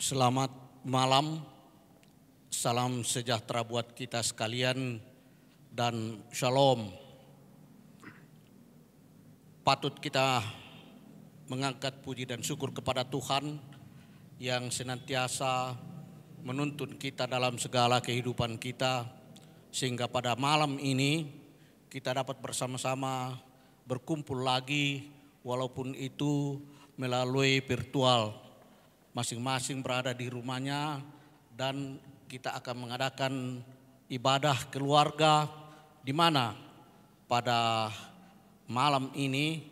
Selamat malam, salam sejahtera buat kita sekalian dan shalom. Patut kita mengangkat puji dan syukur kepada Tuhan yang senantiasa menuntun kita dalam segala kehidupan kita, sehingga pada malam ini kita dapat bersama-sama berkumpul lagi walaupun itu melalui virtual. Masing-masing berada di rumahnya dan kita akan mengadakan ibadah keluarga di mana pada malam ini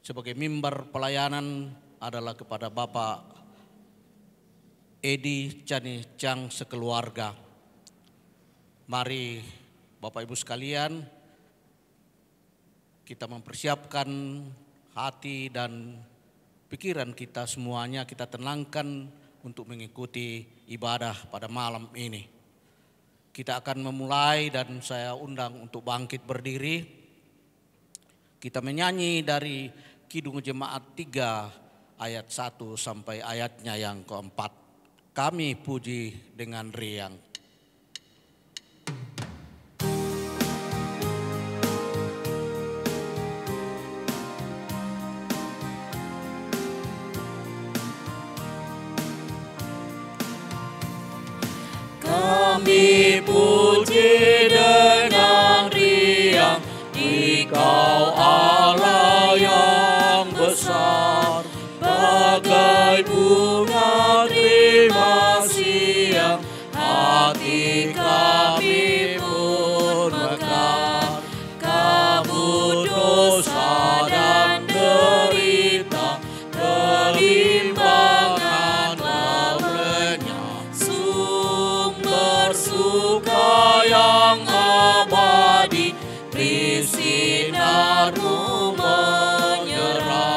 sebagai mimbar pelayanan adalah kepada Bapak Edi Chani Chang sekeluarga. Mari Bapak Ibu sekalian, kita mempersiapkan hati dan pikiran kita semuanya, kita tenangkan untuk mengikuti ibadah pada malam ini. Kita akan memulai dan saya undang untuk bangkit berdiri. Kita menyanyi dari Kidung Jemaat 3 ayat 1 sampai ayatnya yang keempat. Kami puji dengan riang. Kami puji dengan riang, Engkau Allah yang besar, bagai bunga terima siang, hati kami pun mekar. Kabut dosa dan derita, kelimpangan lenyap, sumber suka yang abadi, sinar-Mu menyerang.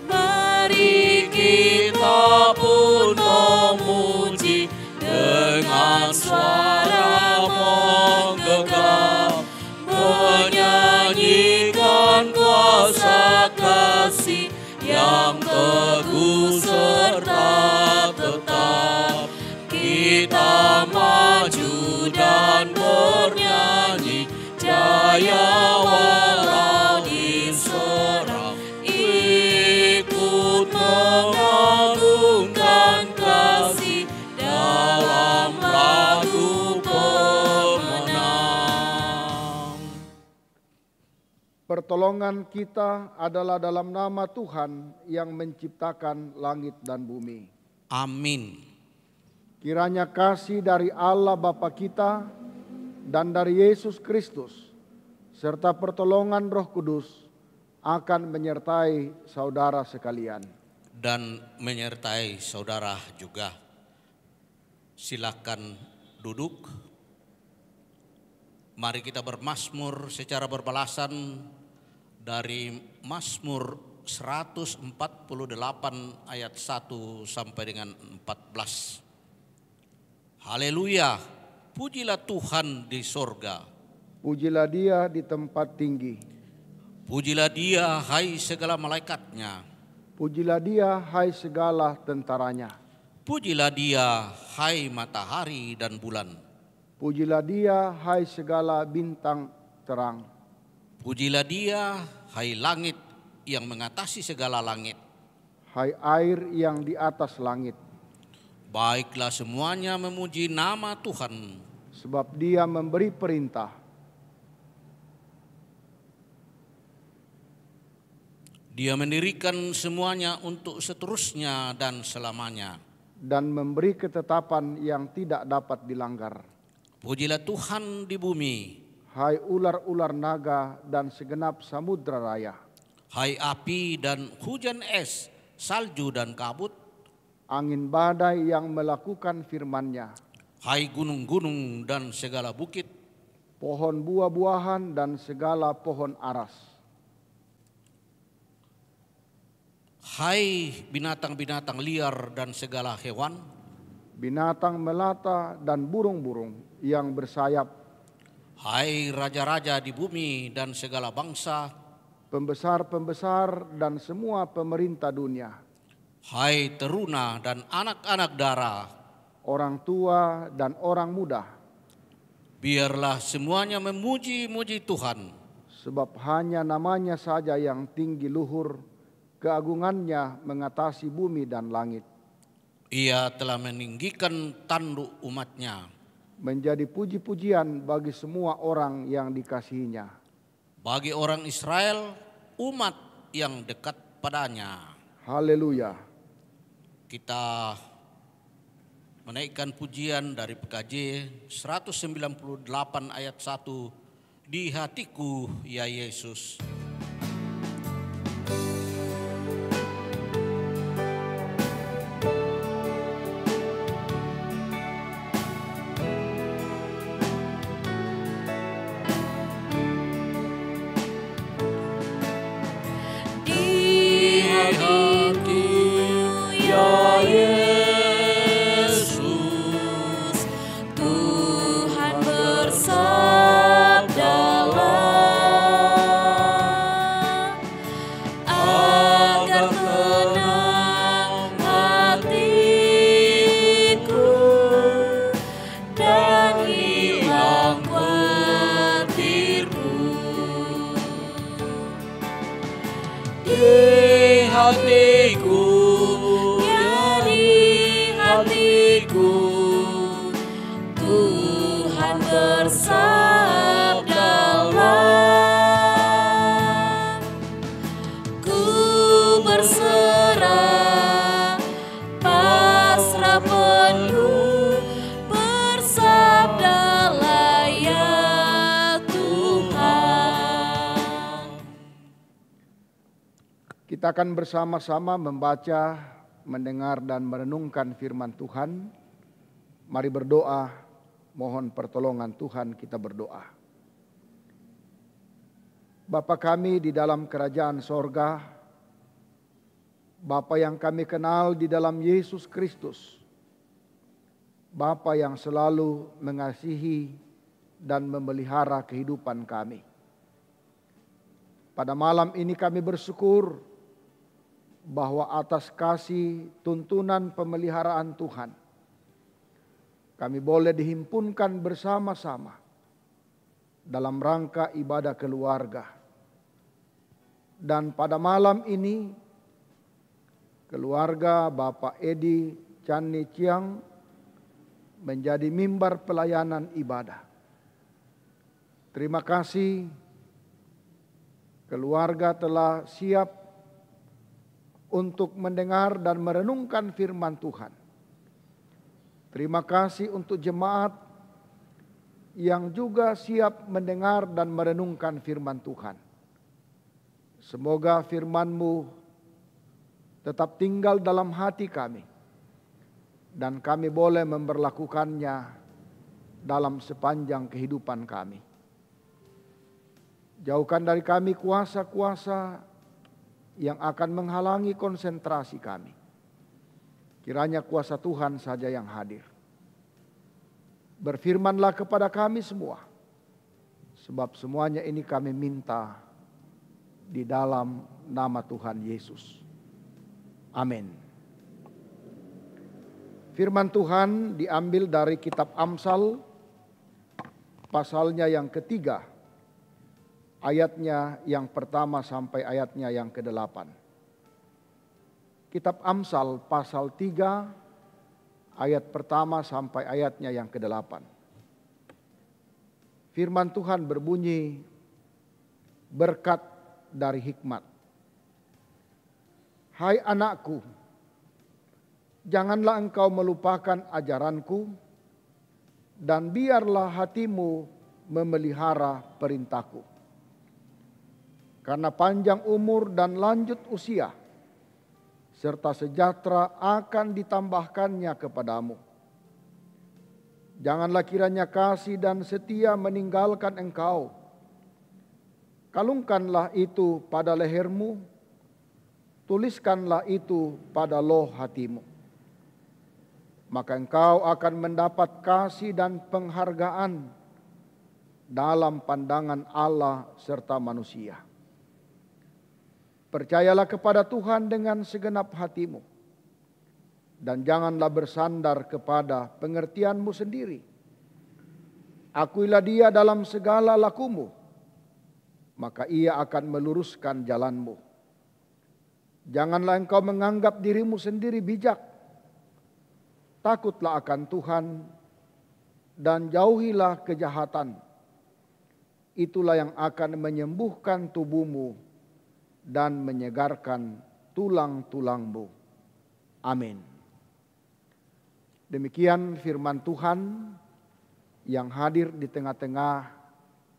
Mari kita pun memuji dengan suara menggegam, menyanyikan kuasa kasih yang teguh serta tetap. Kita maju dan bernyanyi, jaya walau diserang, ikut mengagungkan kasih dalam lagu pemenang. Pertolongan kita adalah dalam nama Tuhan yang menciptakan langit dan bumi. Amin. Kiranya kasih dari Allah Bapa kita dan dari Yesus Kristus serta pertolongan Roh Kudus akan menyertai saudara sekalian. Dan menyertai saudara juga. Silakan duduk. Mari kita bermazmur secara berbalasan dari Mazmur 148 ayat 1 sampai dengan 14. Haleluya, pujilah Tuhan di sorga. Pujilah Dia di tempat tinggi. Pujilah Dia, hai segala malaikatnya. Pujilah Dia, hai segala tentaranya. Pujilah Dia, hai matahari dan bulan. Pujilah Dia, hai segala bintang terang. Pujilah Dia, hai langit yang mengatasi segala langit. Hai air yang di atas langit. Baiklah semuanya memuji nama Tuhan, sebab Dia memberi perintah. Dia mendirikan semuanya untuk seterusnya dan selamanya. Dan memberi ketetapan yang tidak dapat dilanggar. Pujilah Tuhan di bumi. Hai ular-ular naga dan segenap samudra raya. Hai api dan hujan es, salju dan kabut. Angin badai yang melakukan firman-Nya. Hai gunung-gunung dan segala bukit. Pohon buah-buahan dan segala pohon aras. Hai binatang-binatang liar dan segala hewan. Binatang melata dan burung-burung yang bersayap. Hai raja-raja di bumi dan segala bangsa. Pembesar-pembesar dan semua pemerintah dunia. Hai teruna dan anak-anak dara, orang tua dan orang muda, biarlah semuanya memuji-muji Tuhan. sebab hanya namanya saja yang tinggi luhur, keagungannya mengatasi bumi dan langit. Ia telah meninggikan tanduk umatnya, Menjadi puji-pujian bagi semua orang yang dikasihinya. bagi orang Israel, umat yang dekat padanya. Haleluya. Kita menaikkan pujian dari PKJ 198 ayat 1, di hatiku ya Yesus. Di hatiku ya Yesus, Tuhan bersabdalah, agar tenang hatiku dan hilang khawatirku. Di hatiku, ya di hatiku, Tuhan bersabdalah, ku berserah, pasrah penuh, bersabdalah ya Tuhan. Kita akan bersama-sama membaca, mendengar dan merenungkan firman Tuhan. Mari berdoa, mohon pertolongan Tuhan, kita berdoa. Bapa kami di dalam kerajaan sorga, Bapa yang kami kenal di dalam Yesus Kristus, Bapa yang selalu mengasihi dan memelihara kehidupan kami. Pada malam ini kami bersyukur bahwa atas kasih tuntunan pemeliharaan Tuhan, kami boleh dihimpunkan bersama-sama dalam rangka ibadah keluarga. Dan pada malam ini, keluarga Bapak Edi Chan Ciang menjadi mimbar pelayanan ibadah. Terima kasih, keluarga telah siap untuk mendengar dan merenungkan firman Tuhan. Terima kasih untuk jemaat yang juga siap mendengar dan merenungkan firman Tuhan. Semoga firman-Mu tetap tinggal dalam hati kami, dan kami boleh memberlakukannya dalam sepanjang kehidupan kami. Jauhkan dari kami kuasa-kuasa yang akan menghalangi konsentrasi kami. Kiranya kuasa Tuhan saja yang hadir. Berfirmanlah kepada kami semua, sebab semuanya ini kami minta di dalam nama Tuhan Yesus. Amin. Firman Tuhan diambil dari kitab Amsal, pasalnya yang ketiga, ayatnya yang pertama sampai ayatnya yang ke-8. Kitab Amsal pasal 3 ayat pertama sampai ayatnya yang ke-8. Firman Tuhan berbunyi, berkat dari hikmat. Hai anakku, janganlah engkau melupakan ajaranku, dan biarlah hatimu memelihara perintahku. Karena panjang umur dan lanjut usia, serta sejahtera akan ditambahkannya kepadamu. Janganlah kiranya kasih dan setia meninggalkan engkau. Kalungkanlah itu pada lehermu, tuliskanlah itu pada loh hatimu. Maka engkau akan mendapat kasih dan penghargaan dalam pandangan Allah serta manusia. Percayalah kepada Tuhan dengan segenap hatimu, dan janganlah bersandar kepada pengertianmu sendiri. Akuilah dia dalam segala lakumu, maka ia akan meluruskan jalanmu. Janganlah engkau menganggap dirimu sendiri bijak. Takutlah akan Tuhan dan jauhilah kejahatan. Itulah yang akan menyembuhkan tubuhmu dan menyegarkan tulang-tulangmu. Amin. Demikian firman Tuhan yang hadir di tengah-tengah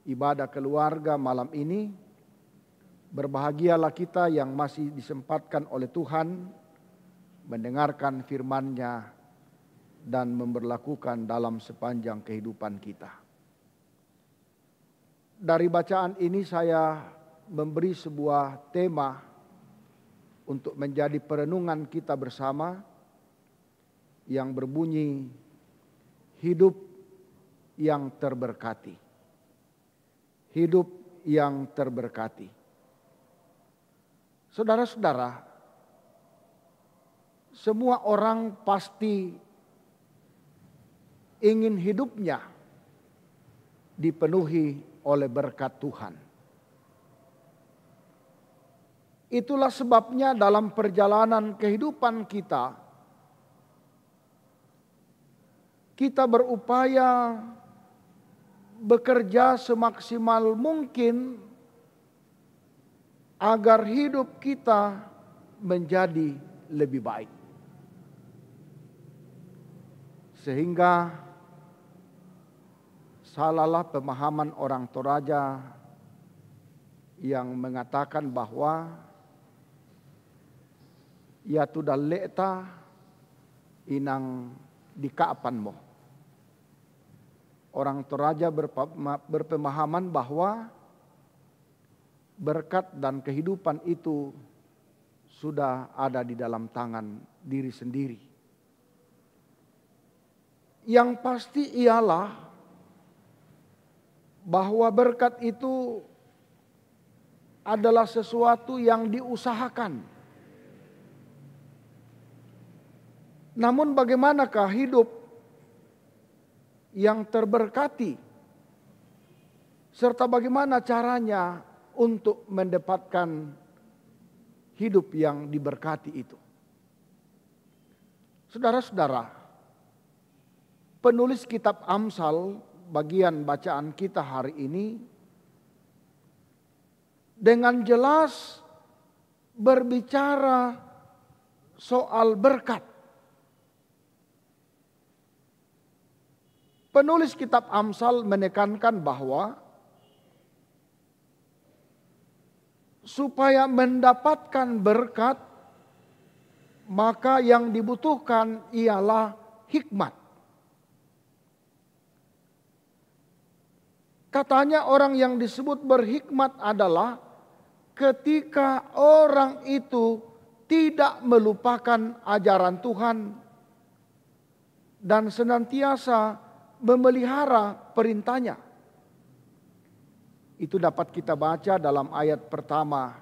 ibadah keluarga malam ini. Berbahagialah kita yang masih disempatkan oleh Tuhan mendengarkan firman-Nya dan memberlakukan dalam sepanjang kehidupan kita. Dari bacaan ini saya memberi sebuah tema untuk menjadi perenungan kita bersama yang berbunyi hidup yang terberkati. Hidup yang terberkati. Saudara-saudara, semua orang pasti ingin hidupnya dipenuhi oleh berkat Tuhan. Itulah sebabnya dalam perjalanan kehidupan kita berupaya bekerja semaksimal mungkin agar hidup kita menjadi lebih baik. Sehingga salahlah pemahaman orang Toraja yang mengatakan bahwa ya tudah leta inang dikaapanmu. Orang Toraja berpemahaman bahwa berkat dan kehidupan itu sudah ada di dalam tangan diri sendiri. Yang pasti ialah bahwa berkat itu adalah sesuatu yang diusahakan. Namun bagaimanakah hidup yang terberkati? Serta bagaimana caranya untuk mendapatkan hidup yang diberkati itu? Saudara-saudara, penulis kitab Amsal bagian bacaan kita hari ini dengan jelas berbicara soal berkat. Penulis kitab Amsal menekankan bahwa supaya mendapatkan berkat, maka yang dibutuhkan ialah hikmat. Katanya orang yang disebut berhikmat adalah ketika orang itu tidak melupakan ajaran Tuhan dan senantiasa memelihara perintahnya. Itu dapat kita baca dalam ayat pertama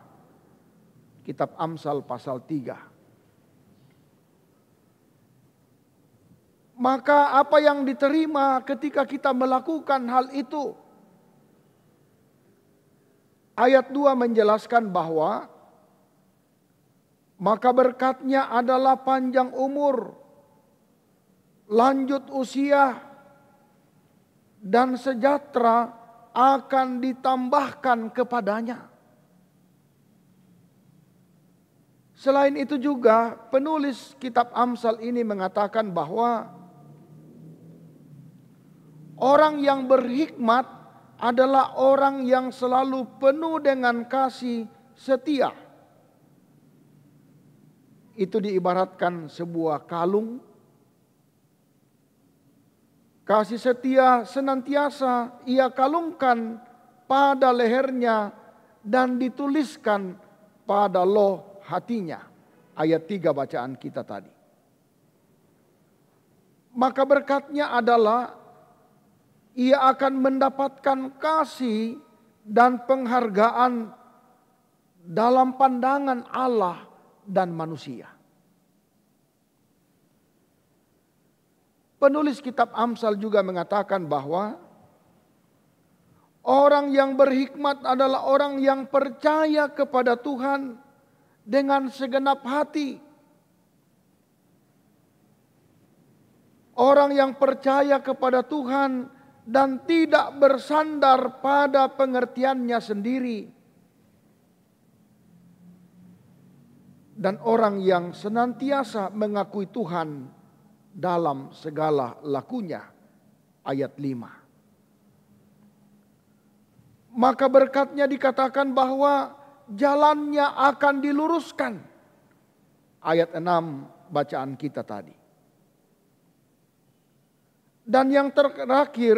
kitab Amsal pasal 3. Maka apa yang diterima ketika kita melakukan hal itu? Ayat 2 menjelaskan bahwa maka berkatnya adalah panjang umur, lanjut usia, dan sejahtera akan ditambahkan kepadanya. Selain itu juga penulis kitab Amsal ini mengatakan bahwa orang yang berhikmat adalah orang yang selalu penuh dengan kasih setia. Itu diibaratkan sebuah kalung. Kasih setia senantiasa ia kalungkan pada lehernya dan dituliskan pada loh hatinya. Ayat 3 bacaan kita tadi. Maka berkatnya adalah ia akan mendapatkan kasih dan penghargaan dalam pandangan Allah dan manusia. Penulis kitab Amsal juga mengatakan bahwa orang yang berhikmat adalah orang yang percaya kepada Tuhan dengan segenap hati. Orang yang percaya kepada Tuhan dan tidak bersandar pada pengertiannya sendiri. Dan orang yang senantiasa mengakui Tuhan dalam segala lakunya. Ayat 5. Maka berkatnya dikatakan bahwa jalannya akan diluruskan. Ayat 6 bacaan kita tadi. Dan yang terakhir,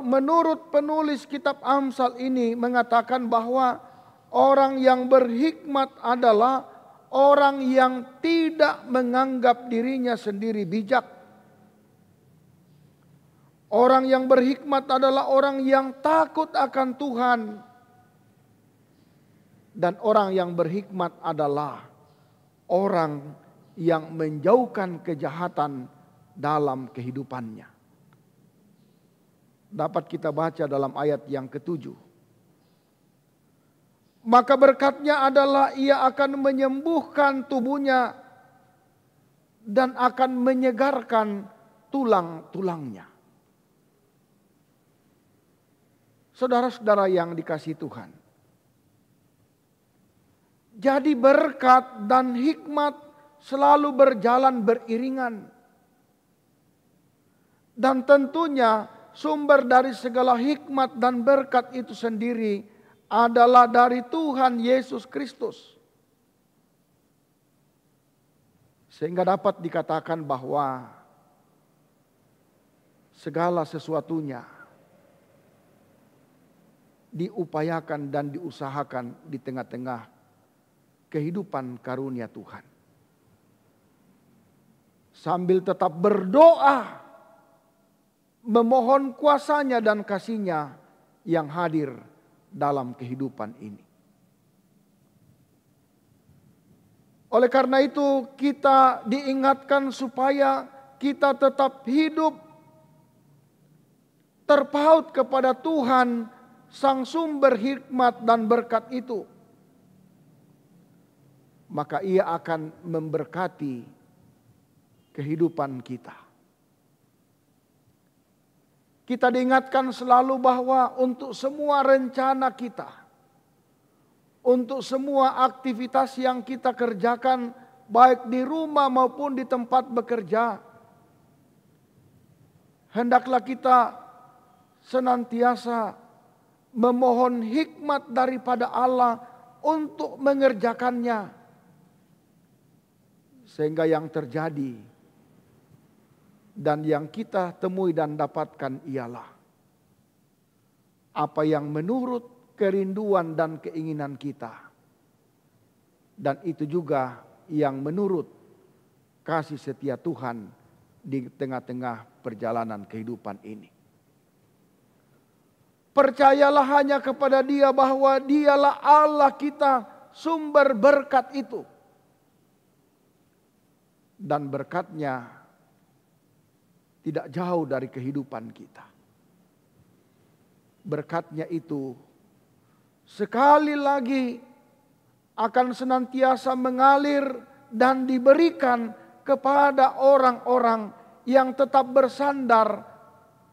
menurut penulis kitab Amsal ini mengatakan bahwa orang yang berhikmat adalah orang yang tidak menganggap dirinya sendiri bijak. Orang yang berhikmat adalah orang yang takut akan Tuhan. Dan orang yang berhikmat adalah orang yang menjauhkan kejahatan dalam kehidupannya. Dapat kita baca dalam ayat yang ke-7. Maka berkatnya adalah ia akan menyembuhkan tubuhnya dan akan menyegarkan tulang-tulangnya. Saudara-saudara yang dikasihi Tuhan. Jadi berkat dan hikmat selalu berjalan beriringan. Dan tentunya sumber dari segala hikmat dan berkat itu sendiri adalah dari Tuhan Yesus Kristus. Sehingga dapat dikatakan bahwa segala sesuatunya diupayakan dan diusahakan di tengah-tengah kehidupan karunia Tuhan. Sambil tetap berdoa, memohon kuasanya dan kasihnya yang hadir dalam kehidupan ini. Oleh karena itu kita diingatkan supaya kita tetap hidup terpaut kepada Tuhan, sang sumber hikmat dan berkat itu. Maka ia akan memberkati kehidupan kita. Kita diingatkan selalu bahwa untuk semua rencana kita, untuk semua aktivitas yang kita kerjakan, baik di rumah maupun di tempat bekerja, hendaklah kita senantiasa memohon hikmat daripada Allah untuk mengerjakannya. Sehingga yang terjadi dan yang kita temui dan dapatkan ialah apa yang menurut kerinduan dan keinginan kita. Dan itu juga yang menurut kasih setia Tuhan di tengah-tengah perjalanan kehidupan ini. Percayalah hanya kepada Dia bahwa Dialah Allah kita, sumber berkat itu. Dan berkatnya tidak jauh dari kehidupan kita. Berkatnya itu sekali lagi akan senantiasa mengalir dan diberikan kepada orang-orang yang tetap bersandar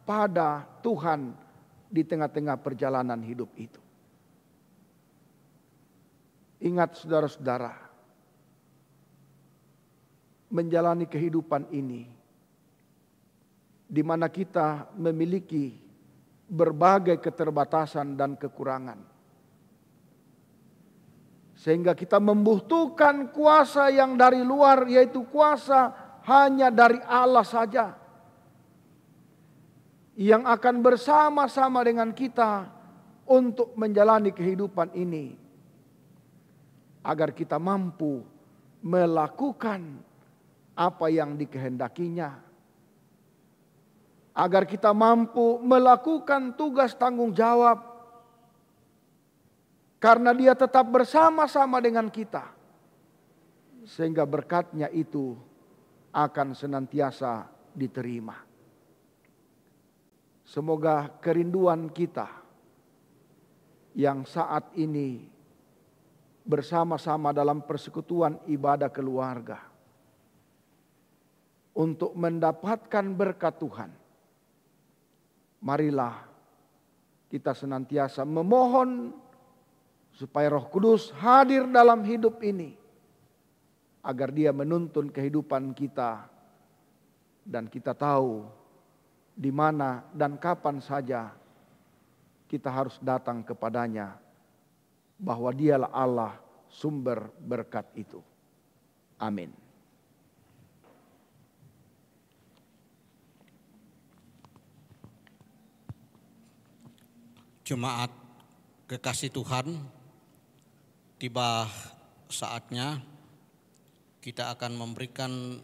pada Tuhan di tengah-tengah perjalanan hidup itu. Ingat saudara-saudara, menjalani kehidupan ini di mana kita memiliki berbagai keterbatasan dan kekurangan. Sehingga kita membutuhkan kuasa yang dari luar, yaitu kuasa hanya dari Allah saja. Yang akan bersama-sama dengan kita untuk menjalani kehidupan ini. Agar kita mampu melakukan apa yang dikehendakinya. Agar kita mampu melakukan tugas tanggung jawab. Karena Dia tetap bersama-sama dengan kita. Sehingga berkatnya itu akan senantiasa diterima. Semoga kerinduan kita yang saat ini bersama-sama dalam persekutuan ibadah keluarga untuk mendapatkan berkat Tuhan, marilah kita senantiasa memohon supaya Roh Kudus hadir dalam hidup ini, agar Dia menuntun kehidupan kita dan kita tahu di mana dan kapan saja kita harus datang kepadanya, bahwa Dialah Allah sumber berkat itu. Amin. Jemaat kekasih Tuhan, tiba saatnya kita akan memberikan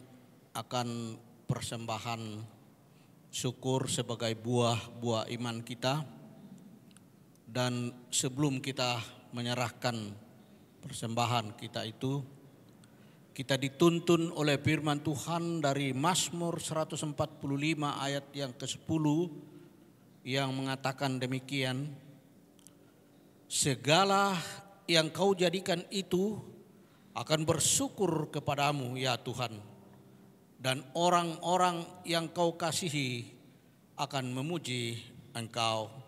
akan persembahan syukur sebagai buah iman kita. Dan sebelum kita menyerahkan persembahan kita itu, kita dituntun oleh firman Tuhan dari Mazmur 145 ayat yang ke-10 yang mengatakan demikian, segala yang kau jadikan itu akan bersyukur kepadamu ya Tuhan, dan orang-orang yang kau kasihi akan memuji Engkau.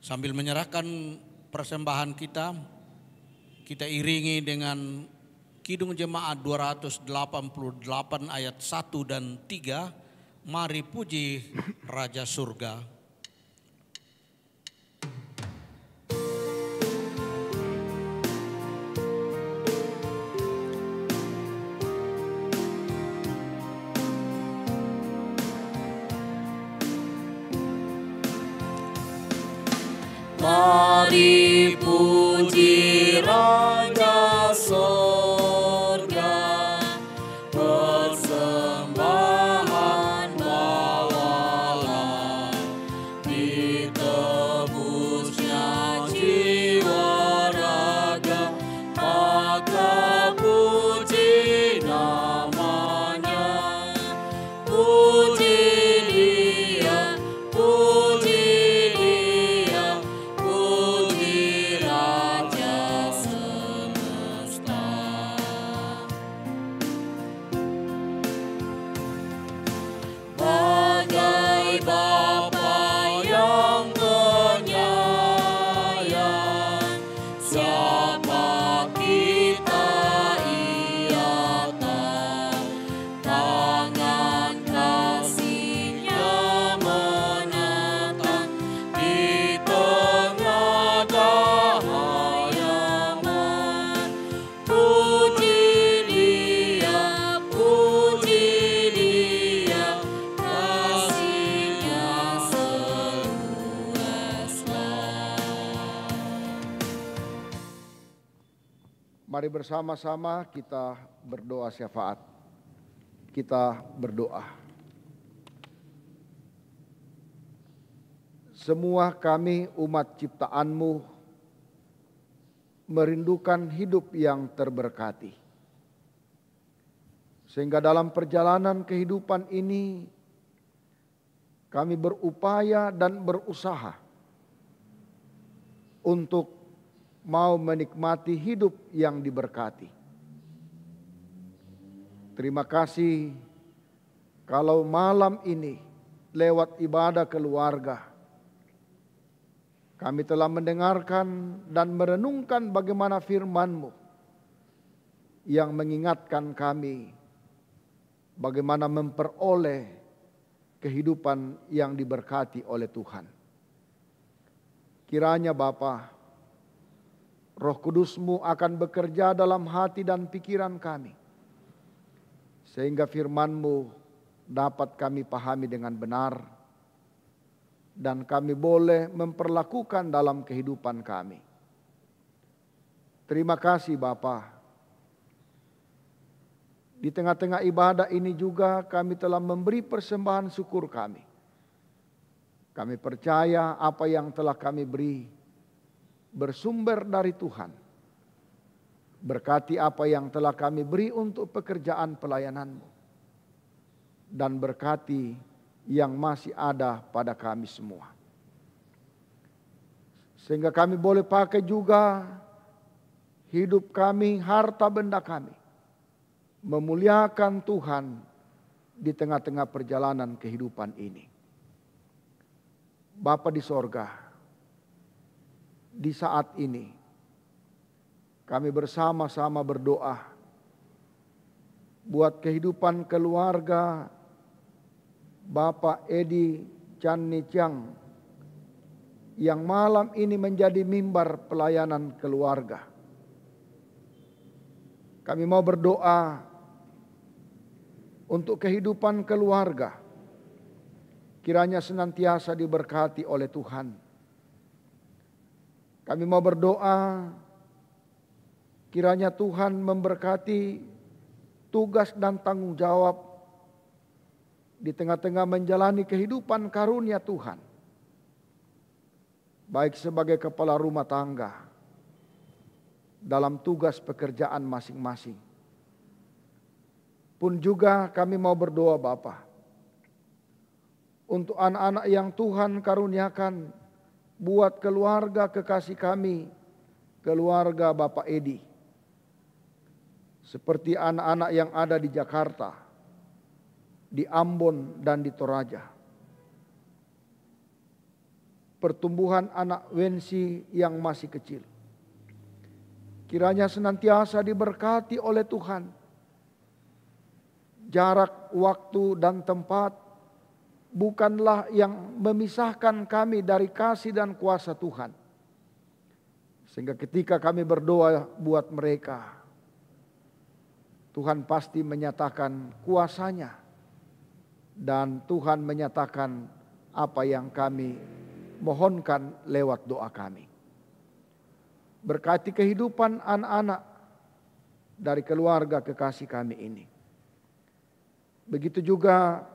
Sambil menyerahkan persembahan kita, kita iringi dengan Kidung Jemaat 288 ayat 1 dan 3, mari puji Raja Surga. Mari puji Raja Sorga, persembahan bawalah, ditebusnya jiwa raga, maka puji namanya. Puji Dia, puji Dia, puji Raja semesta. Bagai Bapa yang penyayang, siapa kita Ia tahu, tangan kasih-Nya menatang di tengah kehayaman. Puji Dia, kasih-Nya seluas-luas. Mari bersama-sama kita berdoa syafaat. Kita berdoa. Semua kami umat ciptaan-Mu merindukan hidup yang terberkati. Sehingga dalam perjalanan kehidupan ini kami berupaya dan berusaha untuk mau menikmati hidup yang diberkati. Terima kasih kalau malam ini lewat ibadah keluarga kami telah mendengarkan dan merenungkan bagaimana firman-Mu yang mengingatkan kami bagaimana memperoleh kehidupan yang diberkati oleh Tuhan. Kiranya Bapa, Roh Kudus-Mu akan bekerja dalam hati dan pikiran kami, sehingga firman-Mu dapat kami pahami dengan benar, dan kami boleh memperlakukan dalam kehidupan kami. Terima kasih Bapa. Di tengah-tengah ibadah ini juga kami telah memberi persembahan syukur kami. Kami percaya apa yang telah kami beri bersumber dari Tuhan. Berkati apa yang telah kami beri untuk pekerjaan pelayanan-Mu. dan berkati yang masih ada pada kami semua. Sehingga kami boleh pakai juga hidup kami, harta benda kami, memuliakan Tuhan di tengah-tengah perjalanan kehidupan ini. Bapa di sorga, di saat ini kami bersama-sama berdoa buat kehidupan keluarga Bapak Edi Chan Niciang yang malam ini menjadi mimbar pelayanan keluarga. Kami mau berdoa untuk kehidupan keluarga, kiranya senantiasa diberkati oleh Tuhan. Kami mau berdoa, kiranya Tuhan memberkati tugas dan tanggung jawab di tengah-tengah menjalani kehidupan karunia Tuhan. Baik sebagai kepala rumah tangga, dalam tugas pekerjaan masing-masing. Pun juga kami mau berdoa Bapa, untuk anak-anak yang Tuhan karuniakan, buat keluarga kekasih kami, keluarga Bapak Edi. Seperti anak-anak yang ada di Jakarta, di Ambon dan di Toraja. Pertumbuhan anak Wensi yang masih kecil, kiranya senantiasa diberkati oleh Tuhan. Jarak, waktu, dan tempat bukanlah yang memisahkan kami dari kasih dan kuasa Tuhan. Sehingga ketika kami berdoa buat mereka, Tuhan pasti menyatakan kuasanya. Dan Tuhan menyatakan apa yang kami mohonkan lewat doa kami. Berkati kehidupan anak-anak dari keluarga kekasih kami ini. Begitu juga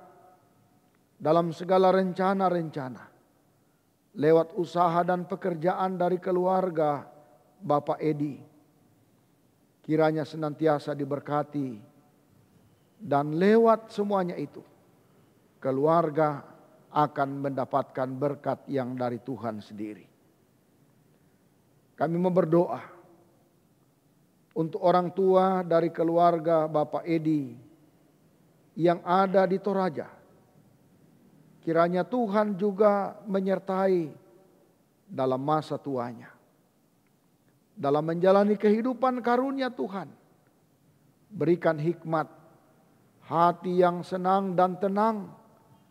dalam segala rencana-rencana, lewat usaha dan pekerjaan dari keluarga Bapak Edi, kiranya senantiasa diberkati, dan lewat semuanya itu, keluarga akan mendapatkan berkat yang dari Tuhan sendiri. Kami mau berdoa untuk orang tua dari keluarga Bapak Edi yang ada di Toraja. Kiranya Tuhan juga menyertai dalam masa tuanya, dalam menjalani kehidupan karunia Tuhan. Berikan hikmat, hati yang senang dan tenang,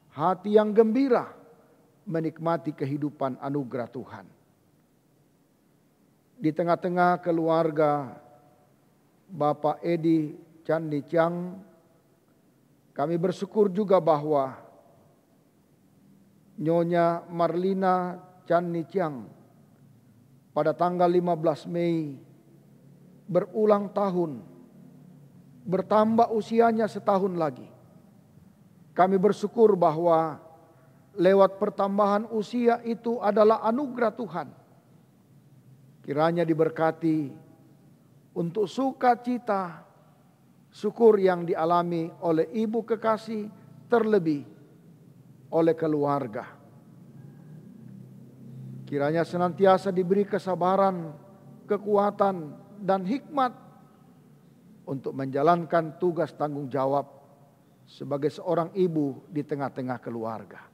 hati yang gembira menikmati kehidupan anugerah Tuhan. Di tengah-tengah keluarga Bapak Edi Chan Niciang, kami bersyukur juga bahwa Nyonya Marlina Chan Niciang pada tanggal 15 Mei berulang tahun, bertambah usianya setahun lagi. Kami bersyukur bahwa lewat pertambahan usia itu adalah anugerah Tuhan. Kiranya diberkati untuk sukacita, syukur yang dialami oleh ibu kekasih, terlebih oleh keluarga. Kiranya senantiasa diberi kesabaran, kekuatan, dan hikmat untuk menjalankan tugas tanggung jawab sebagai seorang ibu di tengah-tengah keluarga.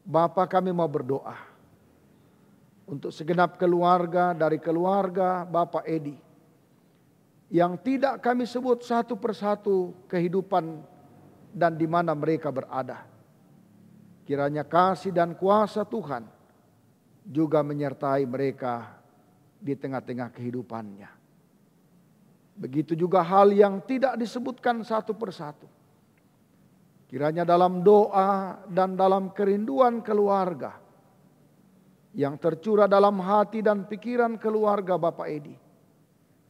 Bapa, kami mau berdoa untuk segenap keluarga dari keluarga Bapak Edi yang tidak kami sebut satu persatu kehidupan dan di mana mereka berada. Kiranya kasih dan kuasa Tuhan juga menyertai mereka di tengah-tengah kehidupannya. Begitu juga hal yang tidak disebutkan satu persatu. Kiranya dalam doa dan dalam kerinduan keluarga yang tercurah dalam hati dan pikiran keluarga Bapak Edi,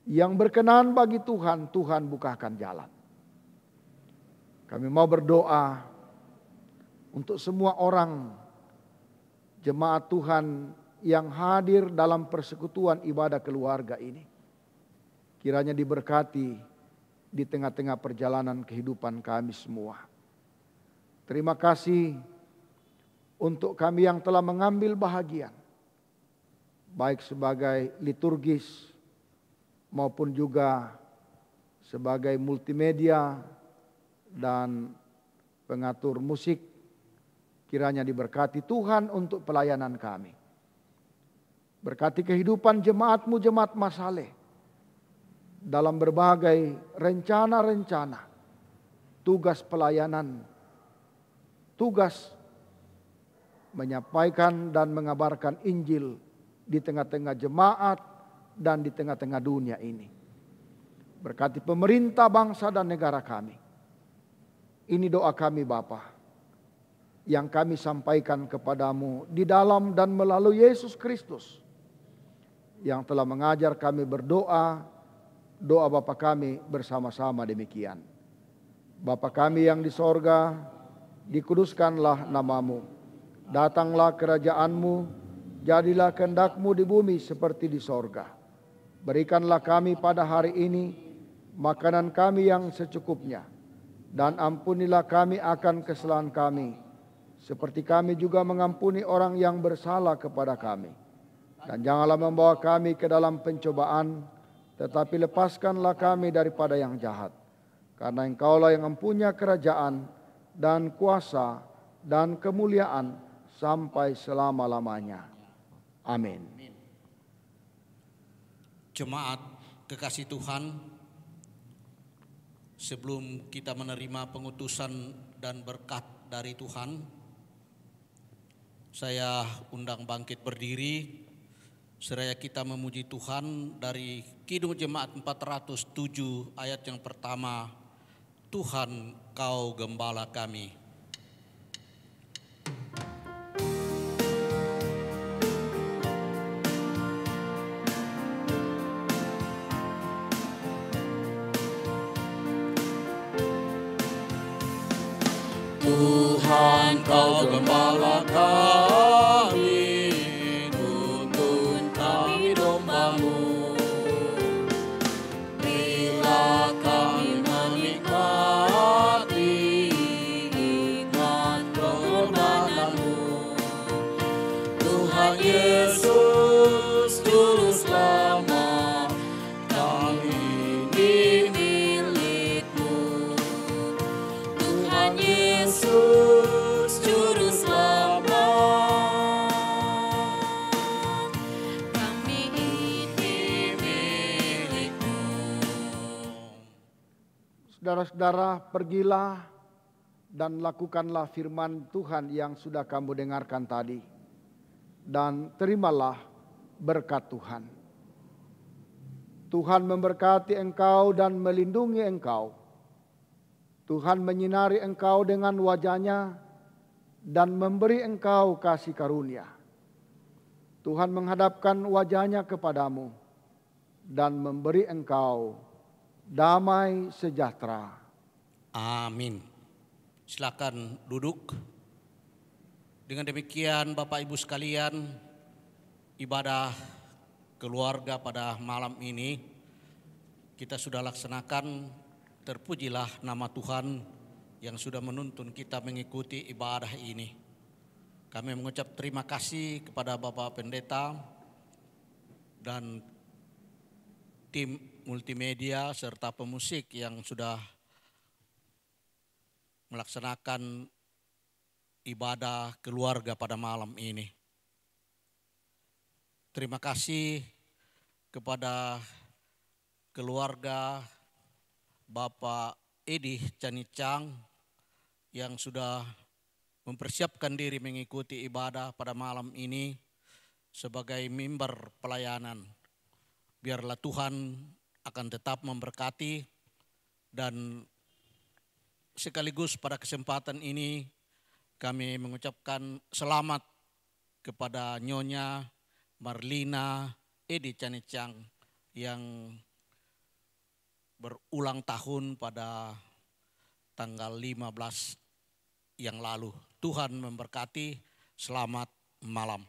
yang berkenan bagi Tuhan, Tuhan bukakan jalan. Kami mau berdoa untuk semua orang jemaat Tuhan yang hadir dalam persekutuan ibadah keluarga ini. Kiranya diberkati, di tengah-tengah perjalanan kehidupan kami semua. Terima kasih untuk kami yang telah mengambil bahagian, baik sebagai liturgis maupun juga sebagai multimedia dan pengatur musik. Kiranya diberkati Tuhan untuk pelayanan kami. Berkati kehidupan jemaat-Mu, jemaat Masaleh, dalam berbagai rencana-rencana, tugas pelayanan, tugas menyampaikan dan mengabarkan Injil di tengah-tengah jemaat dan di tengah-tengah dunia ini. Berkati pemerintah bangsa dan negara kami. Ini doa kami Bapa, yang kami sampaikan kepadamu di dalam dan melalui Yesus Kristus, yang telah mengajar kami berdoa, doa Bapa kami bersama-sama demikian. Bapa kami yang di sorga, dikuduskanlah namamu. Datanglah kerajaan-Mu, jadilah kehendak-Mu di bumi seperti di sorga. Berikanlah kami pada hari ini makanan kami yang secukupnya, dan ampunilah kami akan kesalahan kami, seperti kami juga mengampuni orang yang bersalah kepada kami. Dan janganlah membawa kami ke dalam pencobaan, tetapi lepaskanlah kami daripada yang jahat. Karena Engkaulah yang mempunyai kerajaan dan kuasa dan kemuliaan sampai selama-lamanya. Amin. Jemaat kekasih Tuhan, sebelum kita menerima pengutusan dan berkat dari Tuhan, saya undang bangkit berdiri, seraya kita memuji Tuhan dari Kidung Jemaat 407 ayat yang pertama, Tuhan Kau Gembala kami. Tuhan Kau Gembala kami, tuntun kami domba-Mu. Bila kami menikmati nikmat pengorbanan-Mu, Tuhan Yesus Juru Selamat, kami ini milik-Mu. Tuhan Yesus Juru Selamat, kami ini milik-Mu. Saudara-saudara, pergilah dan lakukanlah firman Tuhan yang sudah kamu dengarkan tadi, dan terimalah berkat Tuhan. Tuhan memberkati engkau dan melindungi engkau. Tuhan menyinari engkau dengan wajah-Nya dan memberi engkau kasih karunia. Tuhan menghadapkan wajah-Nya kepadamu dan memberi engkau damai sejahtera. Amin. Silakan duduk. Dengan demikian Bapak Ibu sekalian, ibadah keluarga pada malam ini kita sudah laksanakan. Terpujilah nama Tuhan yang sudah menuntun kita mengikuti ibadah ini. Kami mengucap terima kasih kepada Bapak Pendeta dan tim multimedia serta pemusik yang sudah melaksanakan ibadah keluarga pada malam ini. Terima kasih kepada keluarga Bapak Edi Canicang yang sudah mempersiapkan diri mengikuti ibadah pada malam ini sebagai mimbar pelayanan. Biarlah Tuhan akan tetap memberkati, dan sekaligus pada kesempatan ini kami mengucapkan selamat kepada Nyonya Marlina Edi Canicang yang berulang tahun pada tanggal 15 yang lalu. Tuhan memberkati, selamat malam.